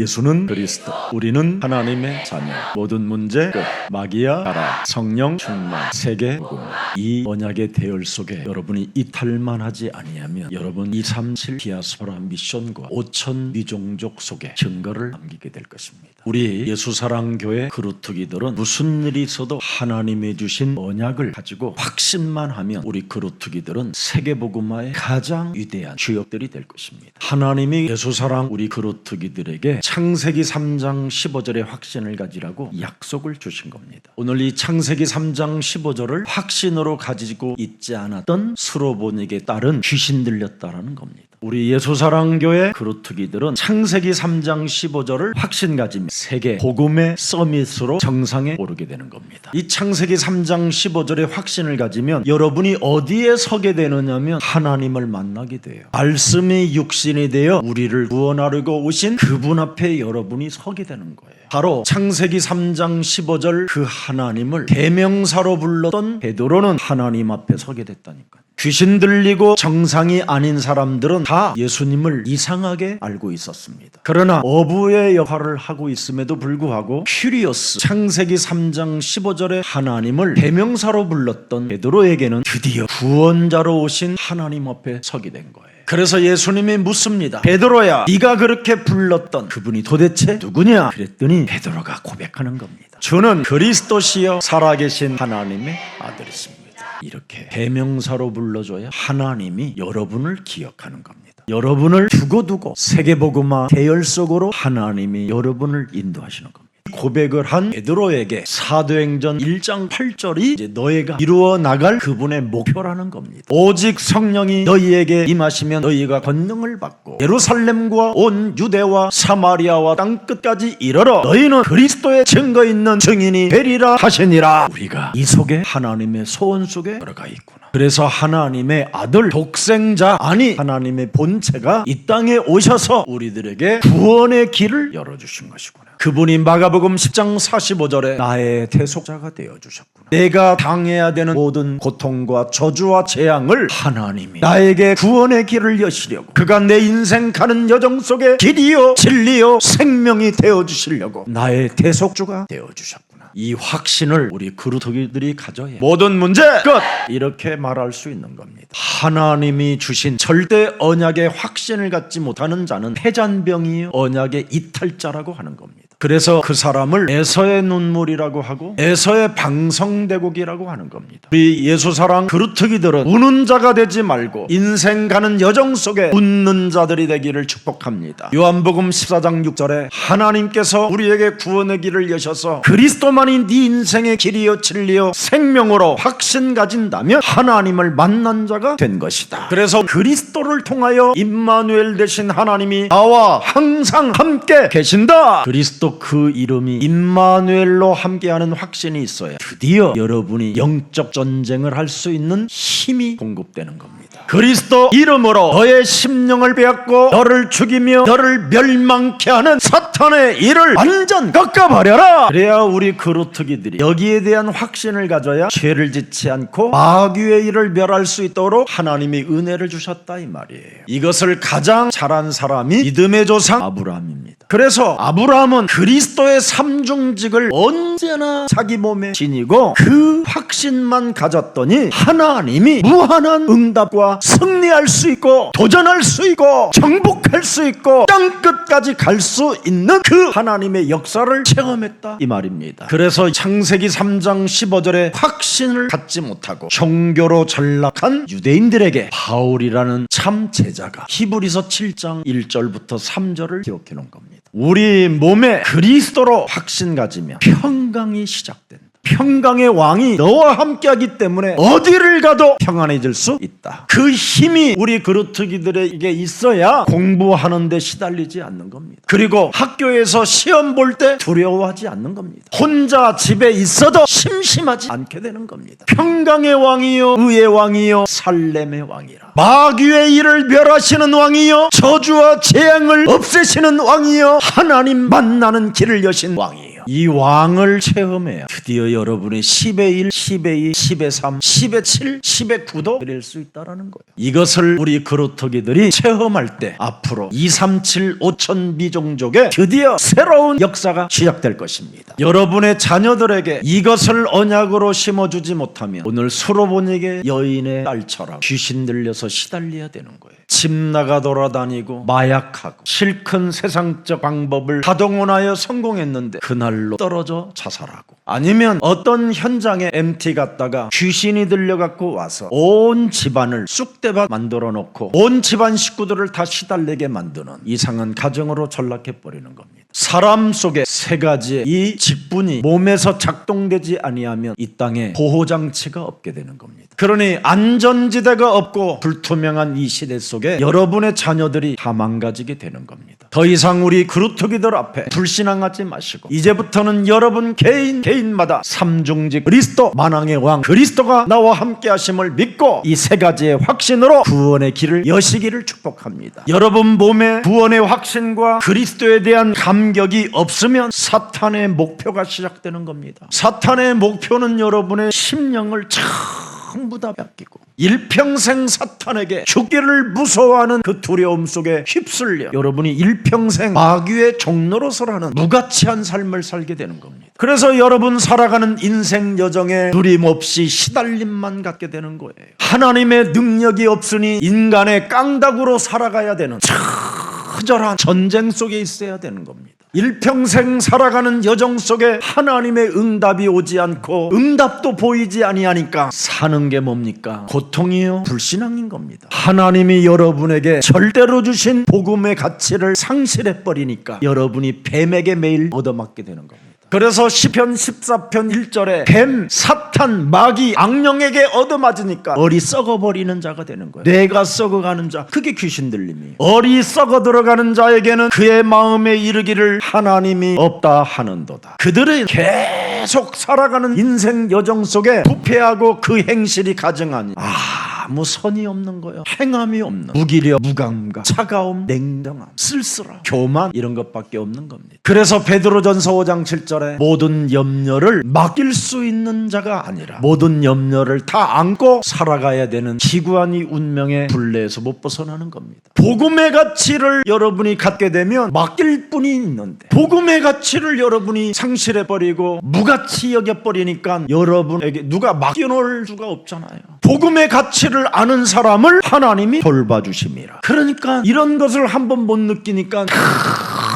예수는 그리스도, 우리는 하나님의 자녀. 모든 문제 끝. 마귀야 가라. 성령 충만. 세계 복음. 이 언약의 대열 속에 여러분이 이탈만 하지 아니하면 여러분 237 디아스포라 미션과 5천 미종족 속에 증거를 남기게 될 것입니다. 우리 예수사랑교회 그루트기들은 무슨 일이 있어도 하나님이 주신 언약을 가지고 확신만 하면 우리 그루트기들은 세계복음화의 가장 위대한 주역들이 될 것입니다. 하나님이 예수사랑 우리 그루트기들에게 창세기 3장 15절의 확신을 가지라고 약속을 주신 겁니다. 오늘 이 창세기 3장 15절을 확신으로 가지고 있지 않았던 스로보닉에 따른 귀신 들렸다라는 겁니다. 우리 예수사랑교회 그루트기들은 창세기 3장 15절을 확신 가지면 세계 복음의 서밋으로 정상에 오르게 되는 겁니다. 이 창세기 3장 15절의 확신을 가지면 여러분이 어디에 서게 되느냐면 하나님을 만나게 돼요. 말씀이 육신이 되어 우리를 구원하려고 오신 그분 앞에 여러분이 서게 되는 거예요. 바로 창세기 3장 15절 그 하나님을 대명사로 불렀던 베드로는 하나님 앞에 서게 됐다니까요. 귀신 들리고 정상이 아닌 사람들은 다 예수님을 이상하게 알고 있었습니다. 그러나 어부의 역할을 하고 있음에도 불구하고 큐리어스 창세기 3장 15절의 하나님을 대명사로 불렀던 베드로에게는 드디어 구원자로 오신 하나님 앞에 서게 된 거예요. 그래서 예수님이 묻습니다. 베드로야, 네가 그렇게 불렀던 그분이 도대체 누구냐? 그랬더니 베드로가 고백하는 겁니다. 주는 그리스도시여 살아계신 하나님의 아들이십니다. 이렇게 대명사로 불러줘야 하나님이 여러분을 기억하는 겁니다. 여러분을 두고두고 세계복음화 대열 속으로 하나님이 여러분을 인도하시는 겁니다. 고백을 한 베드로에게 사도행전 1장 8절이 이제 너희가 이루어 나갈 그분의 목표라는 겁니다. 오직 성령이 너희에게 임하시면 너희가 권능을 받고 예루살렘과 온 유대와 사마리아와 땅끝까지 이르러 너희는 그리스도의 증거 있는 증인이 되리라 하시니라. 우리가 이 속에 하나님의 소원 속에 들어가 있구나. 그래서 하나님의 아들 독생자 아니 하나님의 본체가 이 땅에 오셔서 우리들에게 구원의 길을 열어주신 것이구나. 그분이 마가복음 10장 45절에 나의 대속자가 되어주셨구나. 내가 당해야 되는 모든 고통과 저주와 재앙을 하나님이 나에게 구원의 길을 여시려고 그가 내 인생 가는 여정 속에 길이요 진리요 생명이 되어주시려고 나의 대속주가 되어주셨구나. 이 확신을 우리 그루트기들이 가져야 모든 문제 끝! 이렇게 말할 수 있는 겁니다. 하나님이 주신 절대 언약의 확신을 갖지 못하는 자는 패잔병이요 언약의 이탈자라고 하는 겁니다. 그래서 그 사람을 에서의 눈물이라고 하고 에서의 방성대곡이라고 하는 겁니다. 우리 예수사랑 그루트기들은 우는 자가 되지 말고 인생 가는 여정 속에 웃는 자들이 되기를 축복합니다. 요한복음 14장 6절에 하나님께서 우리에게 구원의 길을 여셔서 그리스도만이 네 인생의 길이요 진리요 생명으로 확신 가진다면 하나님을 만난 자가 된 것이다. 그래서 그리스도를 통하여 임마누엘 되신 하나님이 나와 항상 함께 계신다. 그리스도 그 이름이 임마누엘로 함께하는 확신이 있어야 드디어 여러분이 영적 전쟁을 할 수 있는 힘이 공급되는 겁니다. 그리스도 이름으로 너의 심령을 빼앗고 너를 죽이며 너를 멸망케 하는 사탄의 일을 완전 꺾어버려라. 그래야 우리 그루트기들이 여기에 대한 확신을 가져야 죄를 짓지 않고 마귀의 일을 멸할 수 있도록 하나님이 은혜를 주셨다 이 말이에요. 이것을 가장 잘한 사람이 믿음의 조상 아브라함입니다. 그래서 아브라함은 그리스도의 삼중직을 언제나 자기 몸에 지니고 그 확신만 가졌더니 하나님이 무한한 응답과 승리할 수 있고 도전할 수 있고 정복할 수 있고 땅끝까지 갈 수 있는 그 하나님의 역사를 체험했다 이 말입니다. 그래서 창세기 3장 15절에 확신을 갖지 못하고 종교로 전락한 유대인들에게 바울이라는 참 제자가 히브리서 7장 1절부터 3절을 기록해 놓은 겁니다. 우리 몸에 그리스도로 확신 가지면 평강이 시작된다. 평강의 왕이 너와 함께하기 때문에 어디를 가도 평안해질 수 있다. 그 힘이 우리 그루트기들에게 있어야 공부하는 데 시달리지 않는 겁니다. 그리고 학교에서 시험 볼 때 두려워하지 않는 겁니다. 혼자 집에 있어도 심심하지 않게 되는 겁니다. 평강의 왕이요 의의 왕이요 살렘의 왕이라. 마귀의 일을 멸하시는 왕이요 저주와 재앙을 없애시는 왕이요 하나님 만나는 길을 여신 왕이요. 왕이요. 이 왕을 체험해야 드디어 여러분의 10의 1, 10의 2, 10의 3, 10의 7, 10의 9도 드릴 수 있다는 거예요. 이것을 우리 그루터기들이 체험할 때 앞으로 237 5천 미종족의 드디어 새로운 역사가 시작될 것입니다. 여러분의 자녀들에게 이것을 언약으로 심어주지 못하면 오늘 수로보니게 여인의 딸처럼 귀신 들려서 시달려야 되는 거예요. 집 나가 돌아다니고 마약하고 실컷 세상적 방법을 다 동원하여 성공했는데 그날로 떨어져 자살하고, 아니면 어떤 현장에 MT 갔다가 귀신이 들려갖고 와서 온 집안을 쑥대밭 만들어 놓고 온 집안 식구들을 다 시달리게 만드는 이상한 가정으로 전락해버리는 겁니다. 사람 속에 세 가지의 이 직분이 몸에서 작동되지 아니하면 이 땅에 보호장치가 없게 되는 겁니다. 그러니 안전지대가 없고 불투명한 이 시대 속에 여러분의 자녀들이 다 망가지게 되는 겁니다. 더 이상 우리 그루터기들 앞에 불신앙하지 마시고 이제부터는 여러분 개인마다 삼중직 그리스도 만왕의 왕 그리스도가 나와 함께 하심을 믿고 이 세 가지의 확신으로 구원의 길을 여시기를 축복합니다. 여러분 몸에 구원의 확신과 그리스도에 대한 감격이 없으면 사탄의 목표가 시작되는 겁니다. 사탄의 목표는 여러분의 심령을 전부 다 뺏기고 일평생 사탄에게 죽기를 무서워하는 그 두려움 속에 휩쓸려 여러분이 일평생 마귀의 종노릇을 무가치한 삶을 살게 되는 겁니다. 그래서 여러분 살아가는 인생 여정에 누림없이 시달림만 갖게 되는 거예요. 하나님의 능력이 없으니 인간의 깡다구로 살아가야 되는 처절한 전쟁 속에 있어야 되는 겁니다. 일평생 살아가는 여정 속에 하나님의 응답이 오지 않고 응답도 보이지 아니하니까 사는 게 뭡니까? 고통이요, 불신앙인 겁니다. 하나님이 여러분에게 절대로 주신 복음의 가치를 상실해 버리니까 여러분이 뱀에게 매일 얻어맞게 되는 겁니다. 그래서 시편 14편 1절에 뱀, 사탄, 마귀, 악령에게 얻어맞으니까 얼이 썩어버리는 자가 되는 거예요. 뇌가 썩어가는 자, 그게 귀신 들림이에요. 얼이 썩어 들어가는 자에게는 그의 마음에 이르기를 하나님이 없다 하는도다. 그들은 계속 살아가는 인생 여정 속에 부패하고 그 행실이 가증하니 아무 선이 없는 거예요. 행함이 없는, 무기력, 무감각, 차가움, 냉정함, 쓸쓸함, 교만, 이런 것밖에 없는 겁니다. 그래서 베드로전서 5장 7절에 모든 염려를 맡길 수 있는 자가 아니라 모든 염려를 다 안고 살아가야 되는 기구한 이 운명의 굴레에서 못 벗어나는 겁니다. 복음의 가치를 여러분이 갖게 되면 맡길 뿐이 있는데 복음의 가치를 여러분이 상실해버리고 무가치 여겨버리니까 여러분에게 누가 맡겨놓을 수가 없잖아요. 복음의 가치를 아는 사람을 하나님이 돌봐주심이라. 그러니까 이런 것을 한번 못 느끼니까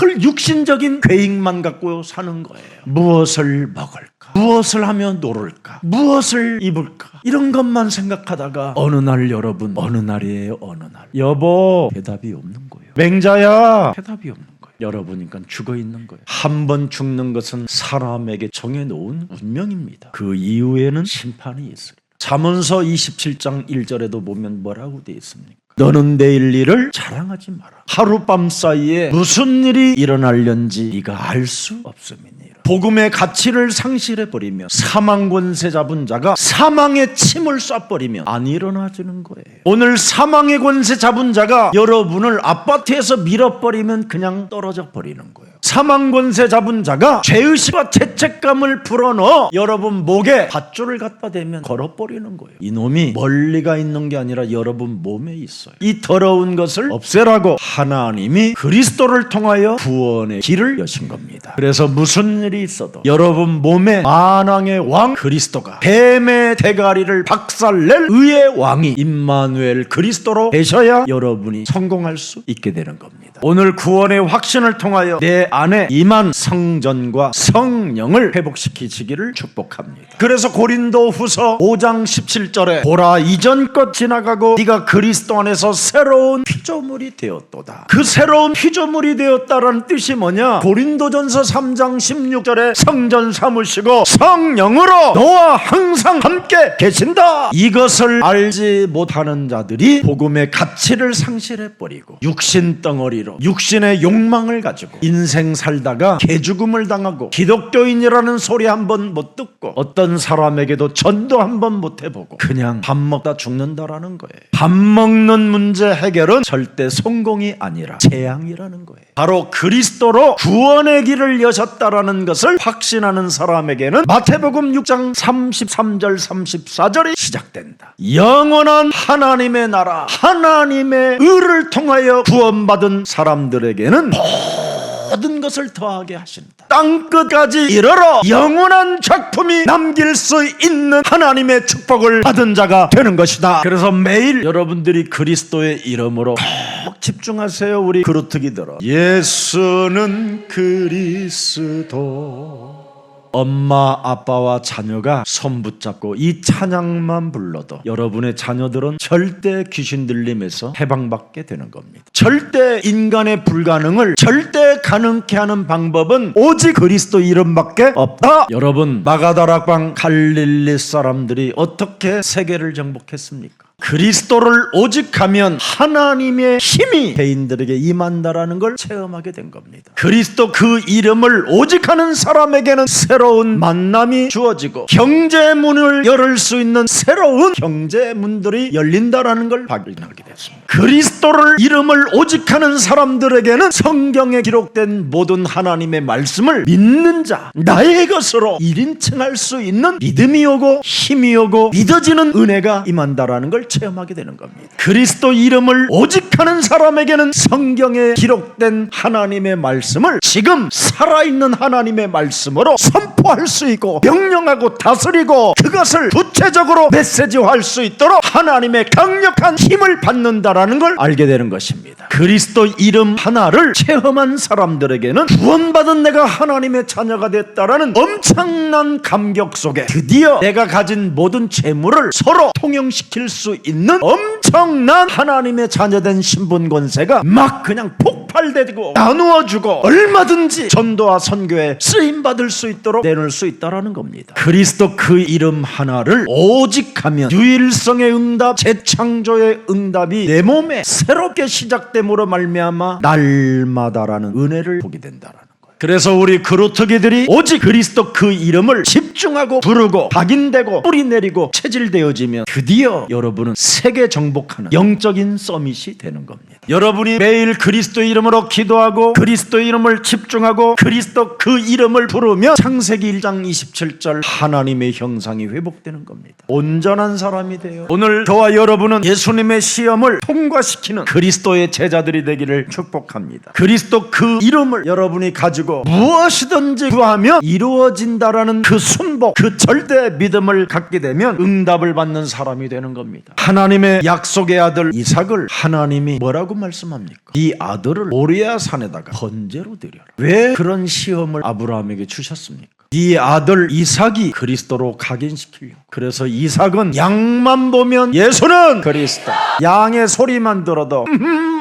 늘 육신적인 계획만 갖고 사는 거예요. 무엇을 먹을까? 무엇을 하면 놀을까? 무엇을 입을까? 이런 것만 생각하다가 어느 날 여러분, 어느 날이에요, 어느 날. 여보, 대답이 없는 거예요. 맹자야, 대답이 없는 거예요. 여러분이니까 죽어 있는 거예요. 한 번 죽는 것은 사람에게 정해놓은 운명입니다. 그 이후에는 심판이 있어요. 잠언서 27장 1절에도 보면 뭐라고 되어 있습니까? 너는 내일 일을 자랑하지 마라. 하룻밤 사이에 무슨 일이 일어날는지 네가 알 수 없음이니라. 복음의 가치를 상실해버리면 사망 권세 잡은 자가 사망의 침을 쏴버리면 안 일어나지는 거예요. 오늘 사망의 권세 잡은 자가 여러분을 아파트에서 밀어버리면 그냥 떨어져 버리는 거예요. 사망 권세 잡은 자가 죄의식과 죄책감을 불어넣어 여러분 목에 밧줄을 갖다 대면 걸어버리는 거예요. 이놈이 멀리가 있는 게 아니라 여러분 몸에 있어요. 이 더러운 것을 없애라고 하나님이 그리스도를 통하여 구원의 길을 여신 겁니다. 그래서 무슨 일이 있어도 여러분 몸에 만왕의 왕 그리스도가 뱀의 대가리를 박살낼 의의 왕이 임마누엘 그리스도로 되셔야 여러분이 성공할 수 있게 되는 겁니다. 오늘 구원의 확신을 통하여 내 안에 임한 성전과 성령을 회복시키시기를 축복합니다. 그래서 고린도후서 5장 17절에 보라 이전 것 지나가고 네가 그리스도 안에서 새로운 피조물이 되었도다. 그 새로운 피조물이 되었다라는 뜻이 뭐냐? 고린도전서 3장 16절에 성전 삼으시고 성령으로 너와 항상 함께 계신다. 이것을 알지 못하는 자들이 복음의 가치를 상실해버리고 육신 덩어리로 육신의 욕망을 가지고 인생 살다가 개죽음을 당하고 기독교인이라는 소리 한번 못 듣고 어떤 사람에게도 전도 한번 못 해보고 그냥 밥 먹다 죽는다라는 거예요. 밥 먹는 문제 해결은 절대 성공이 아니라 재앙이라는 거예요. 바로 그리스도로 구원의 길을 여셨다라는 것 것을 확신하는 사람에게는 마태복음 6장 33절 34절이 시작된다. 영원한 하나님의 나라, 하나님의 의를 통하여 구원받은 사람들에게는 모든 것을 더하게 하신다. 땅끝까지 이르러 영원한 작품이 남길 수 있는 하나님의 축복을 받은 자가 되는 것이다. 그래서 매일 여러분들이 그리스도의 이름으로 꼭 집중하세요. 우리 그루터기 들어. 예수는 그리스도. 엄마 아빠와 자녀가 손 붙잡고 이 찬양만 불러도 여러분의 자녀들은 절대 귀신 들림에서 해방받게 되는 겁니다. 절대 인간의 불가능을 절대 가능케 하는 방법은 오직 그리스도 이름밖에 없다. 여러분, 마가다락방 갈릴리 사람들이 어떻게 세계를 정복했습니까? 그리스도를 오직 하면 하나님의 힘이 개인들에게 임한다라는 걸 체험하게 된 겁니다. 그리스도 그 이름을 오직 하는 사람에게는 새로운 만남이 주어지고 경제문을 열을 수 있는 새로운 경제문들이 열린다라는 걸 발견하게 됐습니다. 그리스도를 이름을 오직 하는 사람들에게는 성경에 기록된 모든 하나님의 말씀을 믿는 자, 나의 것으로 1인칭할 수 있는 믿음이 오고 힘이 오고 믿어지는 은혜가 임한다라는 걸 체험하게 되는 겁니다. 그리스도 이름을 오직 하는 사람에게는 성경에 기록된 하나님의 말씀을 지금 살아있는 하나님의 말씀으로 선포할 수 있고 명령하고 다스리고 그것을 구체적으로 메시지화할 수 있도록 하나님의 강력한 힘을 받는다라는 걸 알게 되는 것입니다. 그리스도 이름 하나를 체험한 사람들에게는 구원받은 내가 하나님의 자녀가 됐다라는 엄청난 감격 속에 드디어 내가 가진 모든 재물을 서로 통용시킬 수 있는 엄청난 하나님의 자녀된 신분 권세가 막 그냥 폭발되고 나누어주고 얼마든지 전도와 선교에 쓰임받을 수 있도록 내놓을 수 있다는 겁니다. 그리스도 그 이름 하나를 오직 하면 유일성의 응답, 재창조의 응답이 내 몸에 새롭게 시작됨으로 말미암아 날마다라는 은혜를 보게 된다라는 거예요. 그래서 우리 그루터기들이 오직 그리스도 그 이름을 집중하고 부르고 각인되고 뿌리내리고 체질되어지면 드디어 여러분은 세계 정복하는 영적인 서밋이 되는 겁니다. 여러분이 매일 그리스도 이름으로 기도하고 그리스도 이름을 집중하고 그리스도 그 이름을 부르면 창세기 1장 27절 하나님의 형상이 회복되는 겁니다. 온전한 사람이 돼요. 오늘 저와 여러분은 예수님의 시험을 통과시키는 그리스도의 제자들이 되기를 축복합니다. 그리스도 그 이름을 여러분이 가지고 무엇이든지 구하면 이루어진다라는 그 순복, 그 절대 믿음을 갖게 되면 응답을 받는 사람이 되는 겁니다. 하나님의 약속의 아들 이삭을 하나님이 뭐라고 말씀합니까? 이 아들을 모리아 산에다가 번제로 드려라. 왜 그런 시험을 아브라함에게 주셨습니까? 이 아들 이삭이 그리스도로 각인시키려고. 그래서 이삭은 양만 보면 예수는 그리스도, 양의 소리만 들어도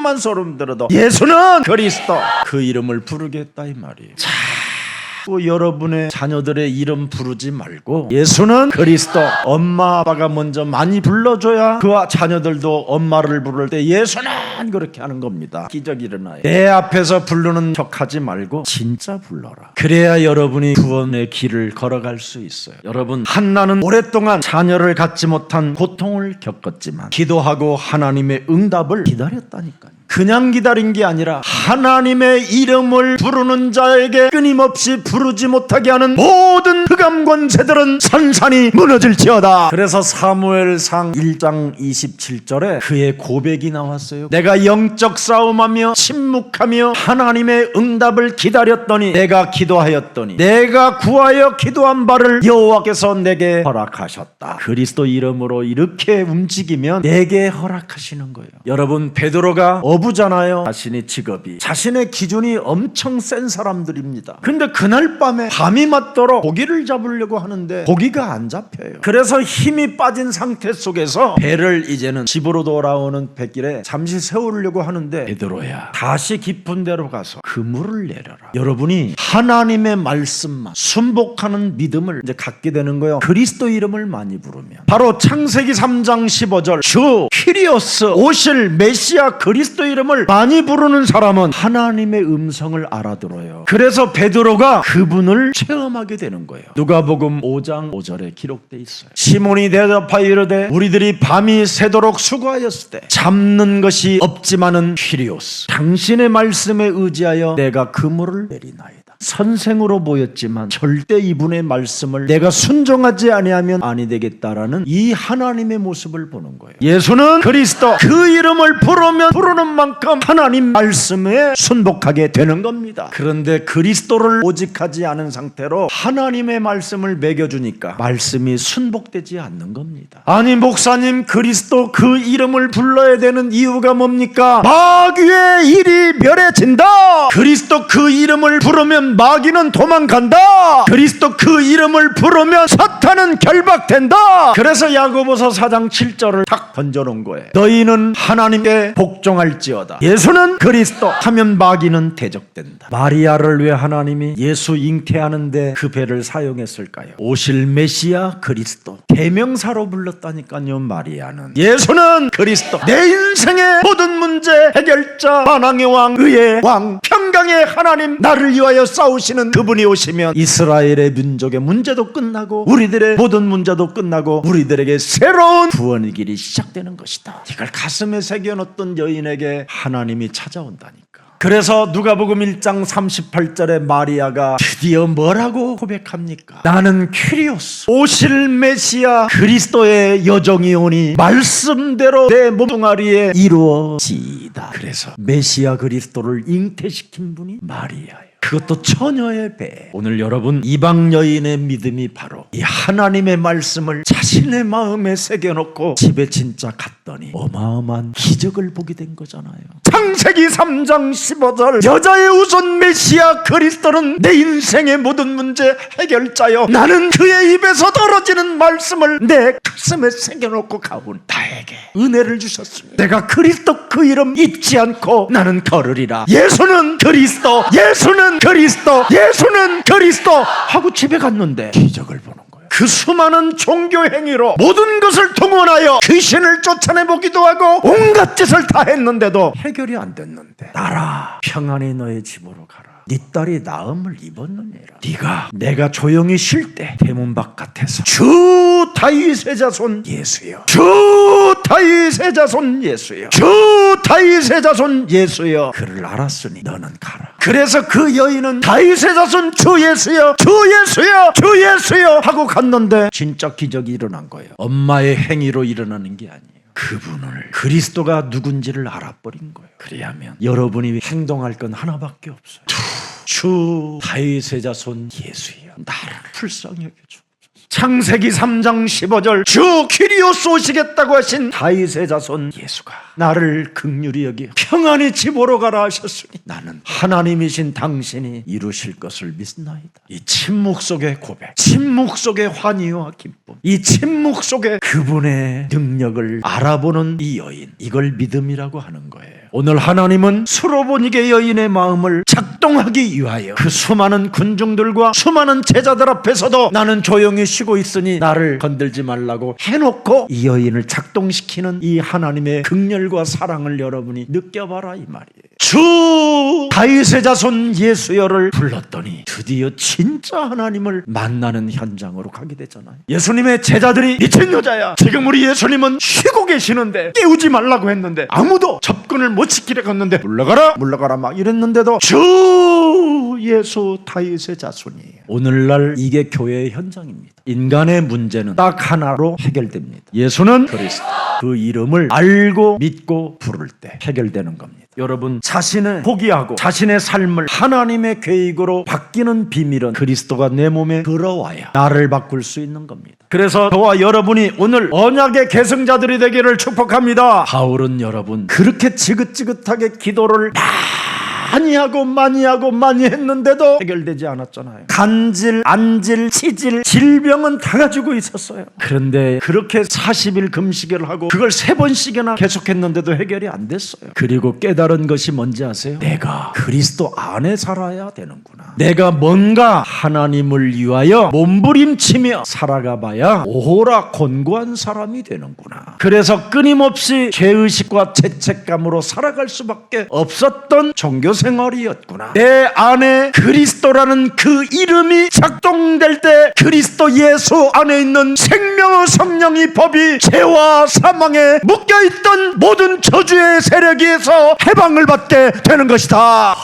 만 소름 들어도 예수는 그리스도, 그 이름을 부르겠다 이 말이에요. 또 여러분의 자녀들의 이름 부르지 말고 예수는 그리스도, 엄마 아빠가 먼저 많이 불러줘야 그 자녀들도 엄마를 부를 때 예수는 그렇게 하는 겁니다. 기적이 일어나요. 내 앞에서 부르는 척하지 말고 진짜 불러라. 그래야 여러분이 구원의 길을 걸어갈 수 있어요. 여러분, 한나는 오랫동안 자녀를 갖지 못한 고통을 겪었지만 기도하고 하나님의 응답을 기다렸다니까요. 그냥 기다린 게 아니라 하나님의 이름을 부르는 자에게 끊임없이 부르지 못하게 하는 모든 흑암 권세들은 산산이 무너질지어다. 그래서 사무엘상 1장 27절에 그의 고백이 나왔어요. 내가 영적 싸움하며 침묵하며 하나님의 응답을 기다렸더니 내가 기도하였더니 내가 구하여 기도한 바를 여호와께서 내게 허락하셨다. 그리스도 이름으로 이렇게 움직이면 내게 허락하시는 거예요. 여러분, 베드로가 어부잖아요. 자신의 직업이, 자신의 기준이 엄청 센 사람들입니다. 근데 그날 밤에 밤이 맞도록 고기를 잡으려고 하는데 고기가 안 잡혀요. 그래서 힘이 빠진 상태 속에서 배를 이제는 집으로 돌아오는 뱃길에 잠시 세우려고 하는데 베드로야, 다시 깊은 데로 가서 그물을 내려라. 여러분이 하나님의 말씀만 순복하는 믿음을 이제 갖게 되는 거예요. 그리스도 이름을 많이 부르면. 바로 창세기 3장 15절 주 키리오스 오실 메시아 그리스도 이름을 많이 부르는 사람은 하나님의 음성을 알아들어요. 그래서 베드로가 그분을 체험하게 되는 거예요. 누가복음 5장 5절에 기록되어 있어요. 시몬이 대답하여 이르되 우리들이 밤이 새도록 수고하였을 때 잡는 것이 없지만은 키리오스 당신의 말씀에 의지하여 내가 그물을 내리나이다. 선생으로 보였지만 절대 이분의 말씀을 내가 순종하지 아니하면 아니 되겠다라는 이 하나님의 모습을 보는 거예요. 예수는 그리스도, 그 이름을 부르면 부르는 만큼 하나님 말씀에 순복하게 되는 겁니다. 그런데 그리스도를 오직하지 않은 상태로 하나님의 말씀을 먹여주니까 말씀이 순복되지 않는 겁니다. 아니 목사님, 그리스도 그 이름을 불러야 되는 이유가 뭡니까? 마귀의 일이 멸해진다. 그리스도 그 이름을 부르면 마귀는 도망간다. 그리스도 그 이름을 부르면 사탄은 결박된다. 그래서 야고보서 4장 7절을 탁 던져놓은 거예요. 너희는 하나님께 복종할지어다. 예수는 그리스도 하면 마귀는 대적된다. 마리아를 왜 하나님이 예수 잉태하는데 그 배를 사용했을까요? 오실 메시아 그리스도 대명사로 불렀다니까요. 마리아는. 예수는 그리스도, 내 인생의 모든 문제 해결자, 만왕의 왕, 의의 왕, 평강의 하나님, 나를 위하여 싸우시는 그분이 오시면 이스라엘의 민족의 문제도 끝나고 우리들의 모든 문제도 끝나고 우리들에게 새로운 구원의 길이 시작되는 것이다. 이걸 가슴에 새겨놓던 여인에게 하나님이 찾아온다니까. 그래서 누가복음 1장 38절에 마리아가 드디어 뭐라고 고백합니까? 나는 큐리오스, 오실 메시아 그리스도의 여정이 오니 말씀대로 내 몸뚱아리에 이루어지이다. 그래서 메시아 그리스도를 잉태시킨 분이 마리아예요. 그것도 처녀의 배. 오늘 여러분, 이방 여인의 믿음이 바로 이 하나님의 말씀을 자신의 마음에 새겨놓고 집에 진짜 갔더니 어마어마한 기적을 보게 된 거잖아요. 창세기 3장 15절, 여자의 우선 메시아 그리스도는 내 인생의 모든 문제 해결자여, 나는 그의 입에서 떨어지는 말씀을 내 가슴에 새겨놓고 가온 나에게 은혜를 주셨습니다. 내가 그리스도 그 이름 잊지 않고 나는 걸으리라. 예수는 그리스도, 예수는 그리스도, 예수는 그리스도 하고 집에 갔는데 기적을 보는 거예요. 그 수많은 종교 행위로 모든 것을 동원하여 귀신을 쫓아내보기도 하고 온갖 짓을 다 했는데도 해결이 안 됐는데, 나라 평안히 너의 집으로 가라. 네 딸이 나음을 입었느니라. 네가 내가 조용히 쉴 때 대문 바깥에서 주 다윗의 자손 예수여, 주 다윗의 자손 예수여, 주 다윗의 자손 예수여, 그를 알았으니 너는 가라. 그래서 그 여인은 다윗의 자손 주 예수여, 주 예수여, 주 예수여 하고 갔는데 진짜 기적이 일어난 거예요. 엄마의 행위로 일어나는 게 아니에요. 그분을, 그리스도가 누군지를 알아버린 거예요. 그리하면 여러분이 행동할 건 하나밖에 없어요. 주 다윗의 자손 예수여, 나를 불쌍히 여겨줘. 창세기 3장 15절, 주 퀴리오스 오시겠다고 하신 다윗의 자손 예수가 나를 긍휼히 여기 평안히 집으로 가라 하셨으니 나는 하나님이신 당신이 이루실 것을 믿나이다. 이 침묵 속의 고백, 침묵 속의 환희와 기쁨, 이 침묵 속에 그분의 능력을 알아보는 이 여인, 이걸 믿음이라고 하는 거예요. 오늘 하나님은 수로보니게 여인의 마음을 작동하기 위하여 그 수많은 군중들과 수많은 제자들 앞에서도 나는 조용히 쉬고 있으니 나를 건들지 말라고 해놓고 이 여인을 작동시키는 이 하나님의 긍휼과 사랑을 여러분이 느껴봐라 이 말이에요. 주 다윗의 자손 예수여를 불렀더니 드디어 진짜 하나님을 만나는 현장으로 가게 되잖아요. 예수님의 제자들이 미친 여자야, 지금 우리 예수님은 쉬고 계시는데 깨우지 말라고 했는데 아무도 접근을 못 시키려 갔는데 물러가라 물러가라 막 이랬는데도 주 예수 다윗의 자손이에요. 오늘날 이게 교회의 현장입니다. 인간의 문제는 딱 하나로 해결됩니다. 예수는 그리스도, 그 이름을 알고 믿고 부를 때 해결되는 겁니다. 여러분, 자신을 포기하고 자신의 삶을 하나님의 계획으로 바뀌는 비밀은 그리스도가 내 몸에 들어와야 나를 바꿀 수 있는 겁니다. 그래서 저와 여러분이 오늘 언약의 계승자들이 되기를 축복합니다. 바울은 여러분 그렇게 지긋지긋하게 기도를 많이 했는데도 해결되지 않았잖아요. 간질, 안질, 치질, 질병은 다 가지고 있었어요. 그런데 그렇게 40일 금식을 하고 그걸 3번씩이나 계속했는데도 해결이 안 됐어요. 그리고 깨달은 것이 뭔지 아세요? 내가 그리스도 안에 살아야 되는구나. 내가 뭔가 하나님을 위하여 몸부림치며 살아가 봐야 오호라 곤고한 사람이 되는구나. 그래서 끊임없이 죄의식과 죄책감으로 살아갈 수밖에 없었던 종교 생활이었구나. 내 안에 그리스도라는 그 이름이 작동될 때 그리스도 예수 안에 있는 생명의 성령의 법이 죄와 사망에 묶여있던 모든 저주의 세력에서 해방을 받게 되는 것이다.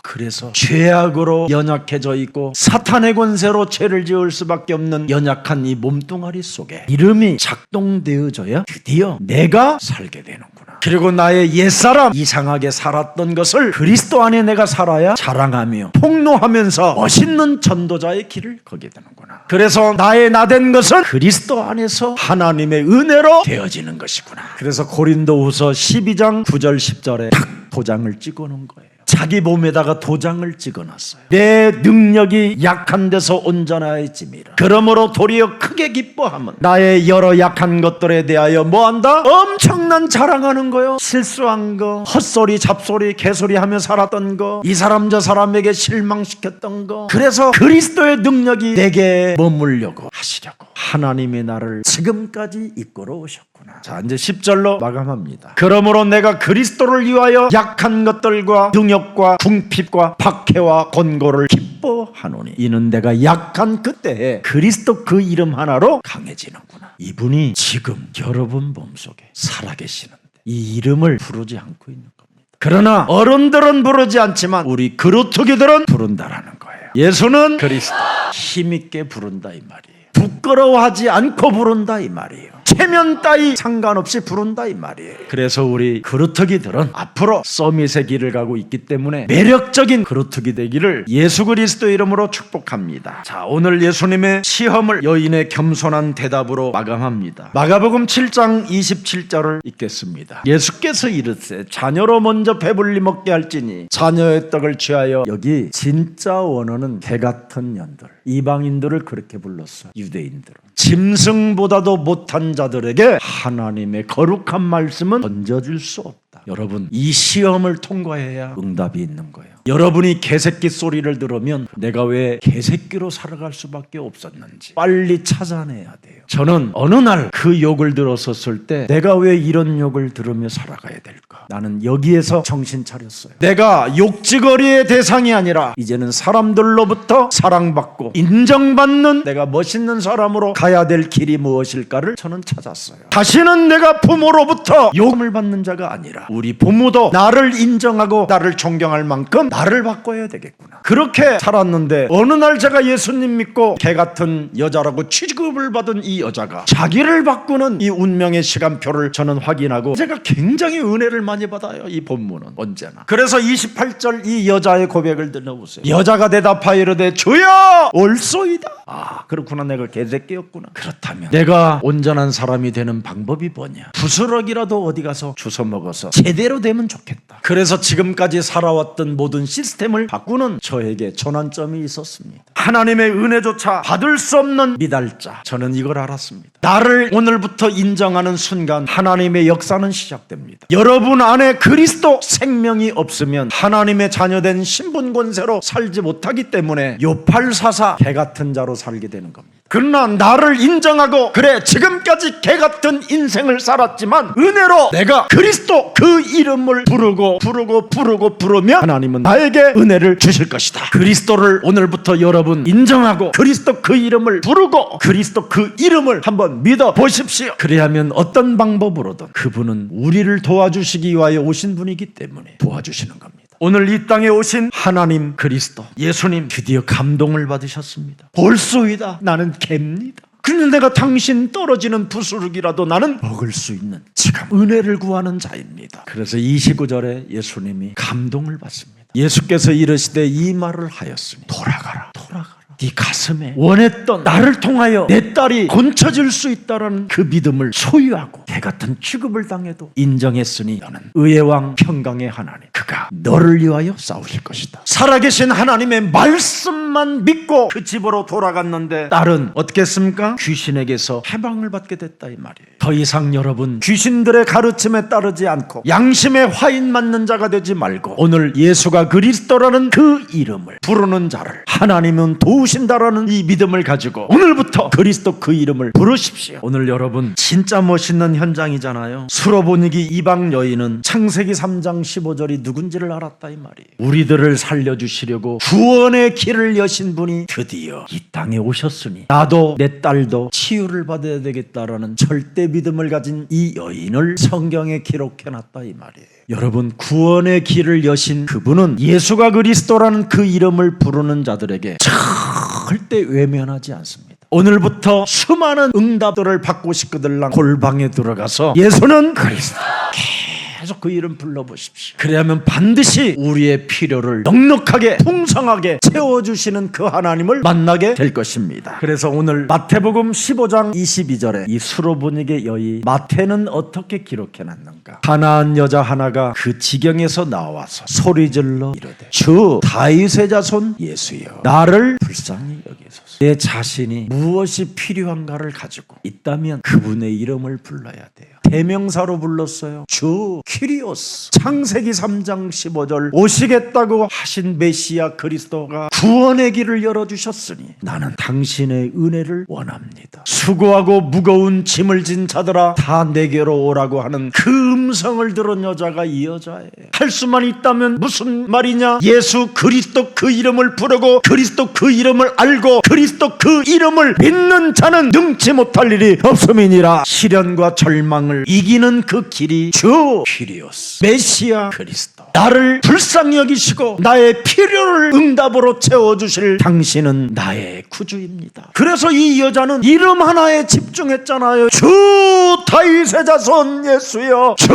그래서 죄악으로 연약해져 있고 사탄의 권세로 죄를 지을 수밖에 없는 연약한 이 몸뚱아리 속에 이름이 작동되어져야 드디어 내가 살게 되는구나. 그리고 나의 옛사람 이상하게 살았던 것을 그리스도 안에 내가 살아야 자랑하며 폭로하면서 멋있는 전도자의 길을 걷게 되는구나. 그래서 나의 나된 것은 그리스도 안에서 하나님의 은혜로 되어지는 것이구나. 그래서 고린도후서 12장 9절 10절에 탁 도장을 찍어놓은 거예요. 자기 몸에다가 도장을 찍어놨어요. 내 능력이 약한 데서 온전하여짐이라. 그러므로 도리어 크게 기뻐함은 나의 여러 약한 것들에 대하여 뭐한다? 엄청난 자랑하는 거요. 실수한 거, 헛소리 잡소리 개소리 하며 살았던 거, 이 사람 저 사람에게 실망시켰던 거. 그래서 그리스도의 능력이 내게 머물려고 하시려고 하나님이 나를 지금까지 이끌어 오셨구나. 자, 이제 10절로 마감합니다. 그러므로 내가 그리스도를 위하여 약한 것들과 능력과 궁핍과 박해와 권고를 기뻐하노니 이는 내가 약한 그때에 그리스도 그 이름 하나로 강해지는구나. 이분이 지금 여러분 몸속에 살아계시는데 이 이름을 부르지 않고 있는 겁니다. 그러나 어른들은 부르지 않지만 우리 그루터기들은 부른다라는 거예요. 예수는 그리스도 힘있게 부른다 이 말이에요. 부끄러워하지 않고 부른다 이 말이에요. 체면 따위 상관없이 부른다 이 말이에요. 그래서 우리 그루터기들은 앞으로 서밋의 길을 가고 있기 때문에 매력적인 그루터기 되기를 예수 그리스도 이름으로 축복합니다. 자, 오늘 예수님의 시험을 여인의 겸손한 대답으로 마감합니다. 마가복음 7장 27절을 읽겠습니다. 예수께서 이르시되 자녀로 먼저 배불리 먹게 할지니 자녀의 떡을 취하여 여기 진짜 원어는 개같은 년들, 이방인들을 그렇게 불렀어요. 유대인들은 짐승보다도 못한 자들에게 하나님의 거룩한 말씀은 던져줄 수 없다. 여러분, 이 시험을 통과해야 응답이 있는 거예요. 여러분이 개새끼 소리를 들으면 내가 왜 개새끼로 살아갈 수밖에 없었는지 빨리 찾아내야 돼요. 저는 어느 날 그 욕을 들었었을 때 내가 왜 이런 욕을 들으며 살아가야 될까? 나는 여기에서 정신 차렸어요. 내가 욕지거리의 대상이 아니라 이제는 사람들로부터 사랑받고 인정받는 내가 멋있는 사람으로 가야 될 길이 무엇일까를 저는 찾았어요. 다시는 내가 부모로부터 욕을 받는 자가 아니라 우리 부모도 나를 인정하고 나를 존경할 만큼 나를 바꿔야 되겠구나. 그렇게 살았는데 어느 날 제가 예수님 믿고 개같은 여자라고 취급을 받은 이 여자가 자기를 바꾸는 이 운명의 시간표를 저는 확인하고 제가 굉장히 은혜를 많이 받아요. 이 본문은 언제나. 그래서 28절 이 여자의 고백을 들어보세요. 여자가 대답하여 이르되 주여 올소이다. 아, 그렇구나. 내가 개새끼였구나. 그렇다면 내가 온전한 사람이 되는 방법이 뭐냐? 부스러기라도 어디 가서 주워 먹어서 제대로 되면 좋겠다. 그래서 지금까지 살아왔던 모든 시스템을 바꾸는 저에게 전환점이 있었습니다. 하나님의 은혜조차 받을 수 없는 미달자. 저는 이걸 알았습니다. 나를 오늘부터 인정하는 순간 하나님의 역사는 시작됩니다. 여러분 안에 그리스도 생명이 없으면 하나님의 자녀된 신분 권세로 살지 못하기 때문에 요팔사사 개같은 자로 살게 되는 겁니다. 그러나 나를 인정하고 그래 지금까지 개같은 인생을 살았지만 은혜로 내가 그리스도 그 이름을 부르면 하나님은 나에게 은혜를 주실 것이다. 그리스도를 오늘부터 여러분 인정하고 그리스도 그 이름을 부르고 그리스도 그 이름을 한번 믿어 보십시오. 그래야면 어떤 방법으로든 그분은 우리를 도와주시기 위하여 오신 분이기 때문에 도와주시는 겁니다. 오늘 이 땅에 오신 하나님 그리스도 예수님 드디어 감동을 받으셨습니다. 볼소이다. 나는 개입니다. 그런데 내가 당신 떨어지는 부스러기라도 나는 먹을 수 있는 지금 은혜를 구하는 자입니다. 그래서 29절에 예수님이 감동을 받습니다. 예수께서 이르시되 이 말을 하였으니 돌아가라. 네 가슴에 원했던 나를 통하여 내 딸이 고쳐질 수 있다는 그 믿음을 소유하고 개같은 취급을 당해도 인정했으니 너는 의의 왕 평강의 하나님 그가 너를 위하여 싸우실 것이다. 살아계신 하나님의 말씀만 믿고 그 집으로 돌아갔는데 딸은 어떻게 했습니까? 귀신에게서 해방을 받게 됐다 이 말이에요. 더 이상 여러분 귀신들의 가르침에 따르지 않고 양심에 화인 맞는 자가 되지 말고 오늘 예수가 그리스도라는 그 이름을 부르는 자를 하나님은 도우신다라는 이 믿음을 가지고 오늘부터 그리스도 그 이름을 부르십시오. 오늘 여러분 진짜 멋있는 현장이잖아요. 수로보니기 이방 여인은 창세기 3장 15절이 누군지를 알았다 이 말이에요. 우리들을 살려주시려고 구원의 길을 여신 분이 드디어 이 땅에 오셨으니 나도 내 딸도 치유를 받아야 되겠다라는 절대 믿음을 가진 이 여인을 성경에 기록해놨다 이 말이에요. 여러분, 구원의 길을 여신 그분은 예수가 그리스도라는 그 이름을 부르는 자들에게 절대 외면하지 않습니다. 오늘부터 수많은 응답들을 받고 싶거들랑 골방에 들어가서 예수는 그리스도 계속 그 이름 불러보십시오. 그래야면 반드시 우리의 필요를 넉넉하게 풍성하게 채워주시는 그 하나님을 만나게 될 것입니다. 그래서 오늘 마태복음 15장 22절에 이 수로보니게 여인, 마태는 어떻게 기록해놨는가? 가나안 여자 하나가 그 지경에서 나와서 소리질러 이르되 주 다윗의 자손 예수여 나를 불쌍히 여기소서. 내 자신이 무엇이 필요한가를 가지고 있다면 그분의 이름을 불러야 돼요. 대명사로 불렀어요. 주 키리오스. 창세기 3장 15절 오시겠다고 하신 메시아 그리스도가 구원의 길을 열어주셨으니 나는 당신의 은혜를 원합니다. 수고하고 무거운 짐을 진 자들아 다 내게로 오라고 하는 그 음성을 들은 여자가 이 여자예요. 할 수만 있다면 무슨 말이냐? 예수 그리스도 그 이름을 부르고 그리스도 그 이름을 알고 그리스도 그 이름을 믿는 자는 능치 못할 일이 없음이니라. 시련과 절망을 이기는 그 길이 주 키리오스 메시아 그리스도. 나를 불쌍히 여기시고 나의 필요를 응답으로 채워주실 당신은 나의 구주입니다. 그래서 이 여자는 이름 하나에 집중했잖아요. 주 다윗의 자손 예수여, 주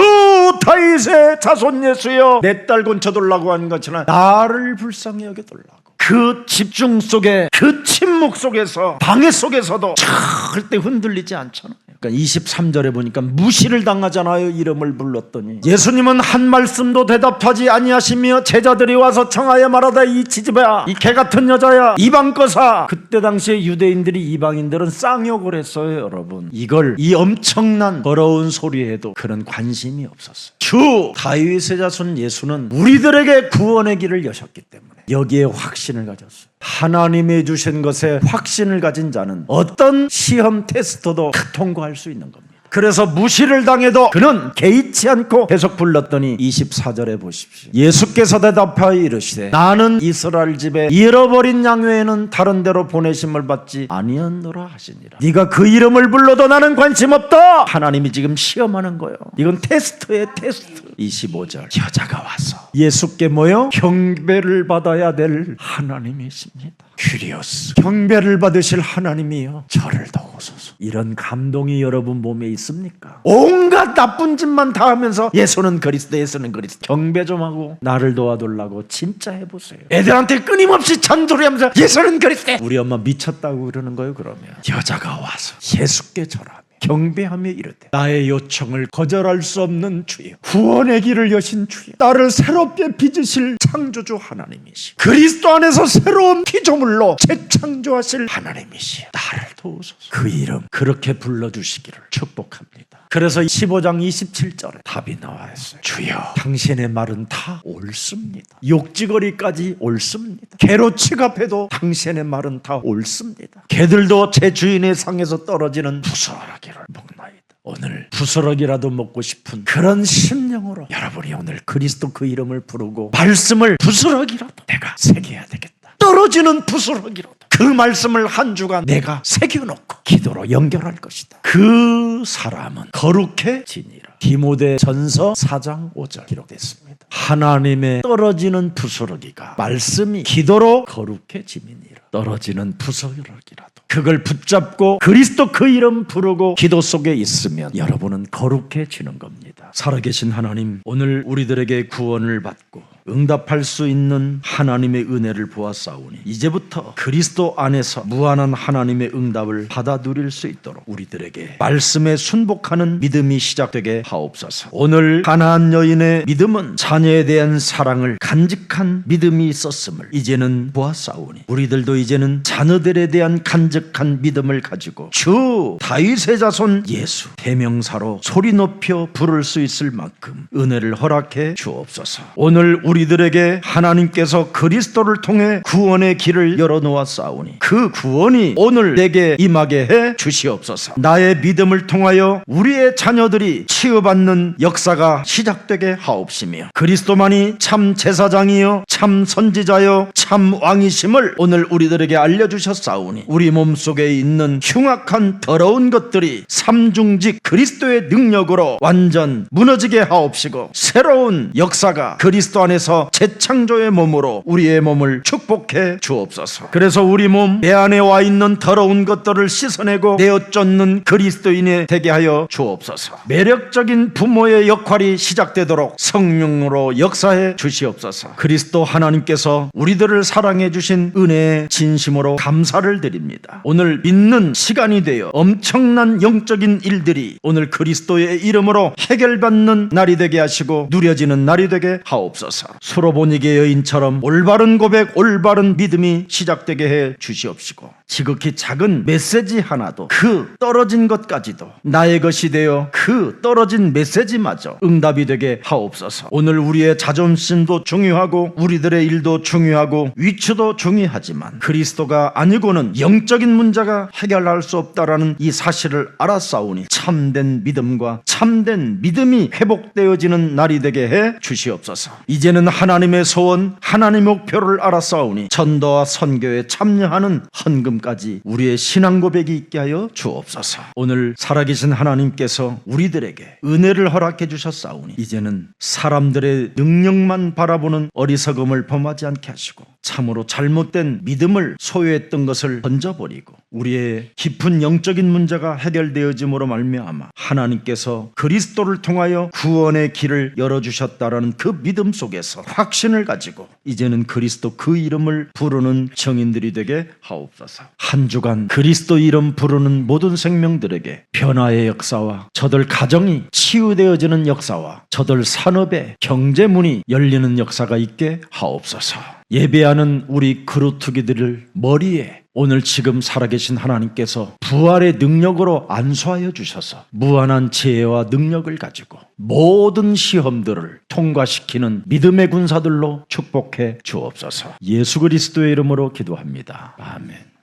다윗의 자손 예수여. 내 딸 곤쳐달라고 하는 것처럼 나를 불쌍히 여겨달라고. 그 집중 속에, 그 침묵 속에서, 방해 속에서도 절대 흔들리지 않잖아요. 그러니까 23절에 보니까 무시를 당하잖아요. 이름을 불렀더니 예수님은 한 말씀도 대답하지 아니하시며 제자들이 와서 청하여 말하다 이 지지배야, 이 개같은 여자야, 이방 거사. 그때 당시에 유대인들이 이방인들은 쌍욕을 했어요. 여러분, 이걸 이 엄청난 더러운 소리에도 그런 관심이 없었어요. 주 다윗의 자손 예수는 우리들에게 구원의 길을 여셨기 때문에 여기에 확신을 가졌어요. 하나님이 주신 것에 확신을 가진 자는 어떤 시험 테스트도 통과할 수 있는 겁니다. 그래서 무시를 당해도 그는 개의치 않고 계속 불렀더니 24절에 보십시오. 예수께서 대답하여 이르시되 나는 이스라엘 집에 잃어버린 양 외에는 다른 데로 보내심을 받지 아니었노라 하시니라. 네가 그 이름을 불러도 나는 관심 없다. 하나님이 지금 시험하는 거예요. 이건 테스트예요, 테스트. 25절 여자가 와서 예수께 뭐요? 경배를 받아야 될 하나님이십니다. 큐리오스, 경배를 받으실 하나님이요 저를 도우소서. 이런 감동이 여러분 몸에 있습니까? 온갖 나쁜 짓만 다 하면서 예수는 그리스도, 예수는 그리스도. 경배 좀 하고 나를 도와달라고 진짜 해보세요. 애들한테 끊임없이 잔소리하면서 예수는 그리스도. 우리 엄마 미쳤다고 그러는 거예요. 그러면 여자가 와서 예수께 절하며 경배하며 이르되 나의 요청을 거절할 수 없는 주여, 구원의 길을 여신 주여, 나를 새롭게 빚으실 창조주 하나님이시, 그리스도 안에서 새로운 피조물로 재창조하실 하나님이시, 나를 도우소서. 그 이름 그렇게 불러주시기를 축복합니다. 그래서 15장 27절에 답이 나와 있어요. 주여 당신의 말은 다 옳습니다. 욕지거리까지 옳습니다. 개로 취급해도 당신의 말은 다 옳습니다. 개들도 제 주인의 상에서 떨어지는 부스러기를 먹나이다. 오늘 부스러기라도 먹고 싶은 그런 심령으로 여러분이 오늘 그리스도 그 이름을 부르고 말씀을 부스러기라도 내가 새겨야 되겠다. 떨어지는 부스러기라도 그 말씀을 한 주간 내가 새겨놓고 기도로 연결할 것이다. 그 사람은 거룩해지니라. 디모데전서 4장 5절 기록됐습니다. 하나님의 떨어지는 부스러기가 말씀이 기도로 거룩해짐이니라. 떨어지는 부스러기라도 그걸 붙잡고 그리스도 그 이름 부르고 기도 속에 있으면 여러분은 거룩해지는 겁니다. 살아계신 하나님, 오늘 우리들에게 구원을 받고 응답할 수 있는 하나님의 은혜를 보았사오니 이제부터 그리스도 안에서 무한한 하나님의 응답을 받아 누릴 수 있도록 우리들에게 말씀에 순복하는 믿음이 시작되게 하옵소서. 오늘 가나안 여인의 믿음은 자녀에 대한 사랑을 간직한 믿음이 있었음을 이제는 보았사오니 우리들도 이제는 자녀들에 대한 간직한 믿음을 가지고 주 다윗의 자손 예수 대명사로 소리 높여 부를 수 있을 만큼 은혜를 허락해 주옵소서. 오늘 우리들에게 하나님께서 그리스도를 통해 구원의 길을 열어놓았사오니 그 구원이 오늘 내게 임하게 해 주시옵소서. 나의 믿음을 통하여 우리의 자녀들이 치유 치유받는 역사가 시작되게 하옵시며 그리스도만이 참 제사장이요 참 선지자요 참 왕이심을 오늘 우리들에게 알려주셨사오니 우리 몸속에 있는 흉악한 더러운 것들이 삼중직 그리스도의 능력으로 완전 무너지게 하옵시고 새로운 역사가 그리스도 안에서 재창조의 몸으로 우리의 몸을 축복해 주옵소서. 그래서 우리 몸 내 안에 와 있는 더러운 것들을 씻어내고 내어 쫓는 그리스도인이 되게 하여 주옵소서. 매력적인 부모의 역할이 시작되도록 성령으로 역사해 주시옵소서. 그리스도 하나님께서 우리들을 사랑해 주신 은혜에 진심으로 감사를 드립니다. 오늘 믿는 시간이 되어 엄청난 영적인 일들이 오늘 그리스도의 이름으로 해결받는 날이 되게 하시고 누려지는 날이 되게 하옵소서. 수로보니게 여인처럼 올바른 고백, 올바른 믿음이 시작되게 해 주시옵시고 지극히 작은 메시지 하나도 그 떨어진 것까지도 나의 것이 되어 그 떨어진 메시지마저 응답이 되게 하옵소서. 오늘 우리의 자존심도 중요하고 우리들의 일도 중요하고 위치도 중요하지만 그리스도가 아니고는 영적인 문제가 해결할 수 없다라는 이 사실을 알았사오니 참된 믿음과 참된 믿음이 회복되어지는 날이 되게 해 주시옵소서. 이제는 하나님의 소원, 하나님의 목표를 알았사오니 전도와 선교에 참여하는 헌금까지 우리의 신앙 고백이 있게 하여 주옵소서. 오늘 살아계신 하나님께서 우리들에게 은혜를 허락해 주셨사오니 이제는 사람들의 능력만 바라보는 어리석음을 범하지 않게 하시고 참으로 잘못된 믿음을 소유했던 것을 던져버리고 우리의 깊은 영적인 문제가 해결되어짐으로 말미암아 하나님께서 그리스도를 통하여 구원의 길을 열어주셨다라는 그 믿음 속에서 확신을 가지고 이제는 그리스도 그 이름을 부르는 증인들이 되게 하옵소서. 한 주간 그리스도 이름 부르는 모든 생명들에게 변화의 역사와 저들 가정이 치유되어지는 역사와 저들 산업의 경제문이 열리는 역사가 있게 하옵소서. 예배하는 우리 그루터기들을 머리에 오늘 지금 살아계신 하나님께서 부활의 능력으로 안수하여 주셔서 무한한 지혜와 능력을 가지고 모든 시험들을 통과시키는 믿음의 군사들로 축복해 주옵소서. 예수 그리스도의 이름으로 기도합니다. 아멘.